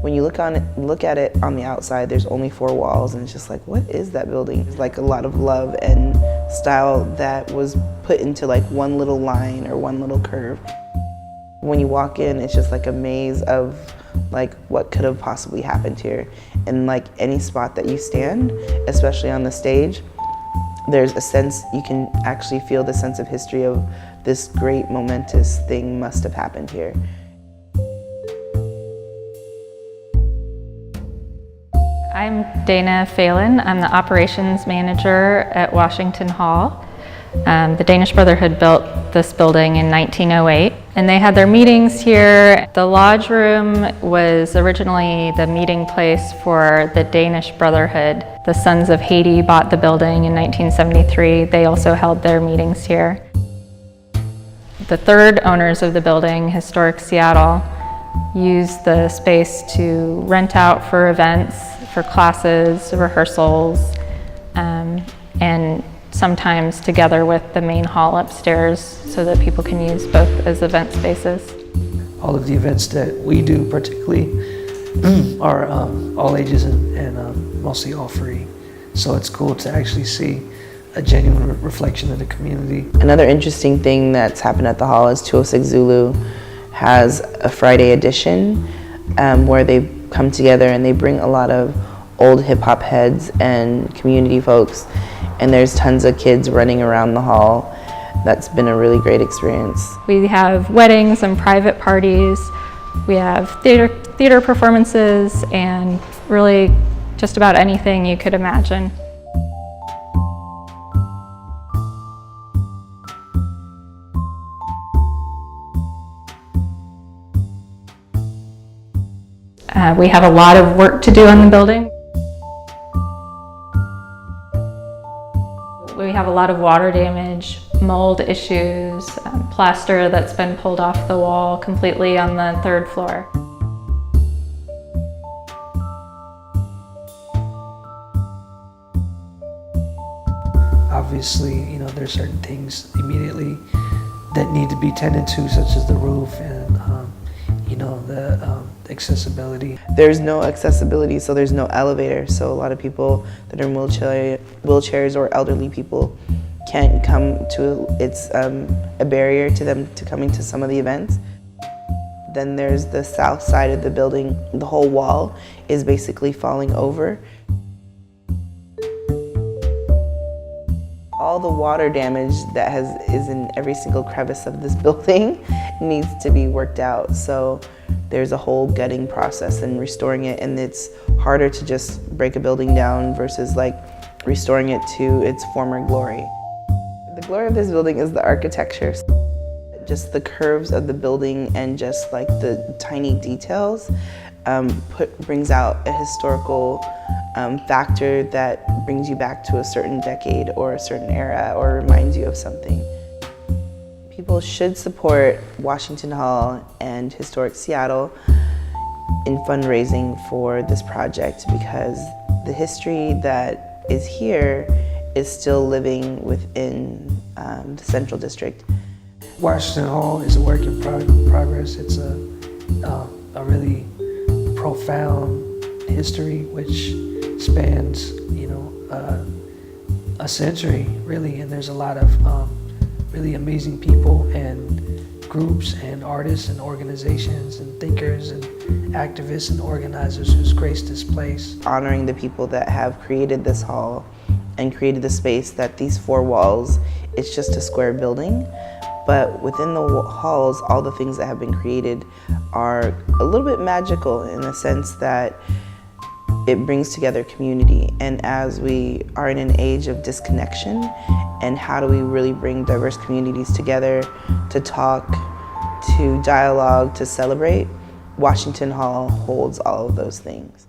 When you look at it on the outside, there's only 4 walls, and it's just like, what is that building? It's like a lot of love and style that was put into like one little line or one little curve. When you walk in, it's just like a maze of like what could have possibly happened here. And like any spot that you stand, especially on the stage, there's a sense, you can actually feel the sense of history of this great momentous thing must have happened here. I'm Dana Phelan. I'm the operations manager at Washington Hall. The Danish Brotherhood built this building in 1908, and they had their meetings here. The lodge room was originally the meeting place for the Danish Brotherhood. The Sons of Haiti bought the building in 1973. They also held their meetings here. The third owners of the building, Historic Seattle, used the space to rent out for events, for classes, rehearsals, and sometimes together with the main hall upstairs so that people can use both as event spaces. All of the events that we do particularly are all ages and mostly all free. So it's cool to actually see a genuine reflection of the community. Another interesting thing that's happened at the hall is 206 Zulu has a Friday edition where they come together and they bring a lot of old hip-hop heads and community folks, and there's tons of kids running around the hall. That's been a really great experience. We have weddings and private parties. We have theater performances and really just about anything you could imagine. We have a lot of work to do on the building. We have a lot of water damage, mold issues, plaster that's been pulled off the wall completely on the 3rd floor. Obviously, you know, there's certain things immediately that need to be tended to, such as the roof and you know, the accessibility. There's no accessibility, so there's no elevator. So a lot of people that are in wheelchairs or elderly people can't come to, it's a barrier to them to coming to some of the events. Then there's the south side of the building. The whole wall is basically falling over. All the water damage that is in every single crevice of this building needs to be worked out. So there's a whole gutting process and restoring it, and it's harder to just break a building down versus like restoring it to its former glory. The glory of this building is the architecture. Just the curves of the building and just like the tiny details brings out a historical factor that brings you back to a certain decade or a certain era or reminds you of something. People should support Washington Hall and Historic Seattle in fundraising for this project, because the history that is here is still living within the Central District. Washington Hall is a work in progress. It's a really profound history which spans, you know, a century really, and there's a lot of really amazing people and groups and artists and organizations and thinkers and activists and organizers who's graced this place. Honoring the people that have created this hall and created the space, that these 4 walls, it's just a square building, but within the halls, all the things that have been created are a little bit magical in the sense that it brings together community. And as we are in an age of disconnection, and how do we really bring diverse communities together to talk, to dialogue, to celebrate, Washington Hall holds all of those things.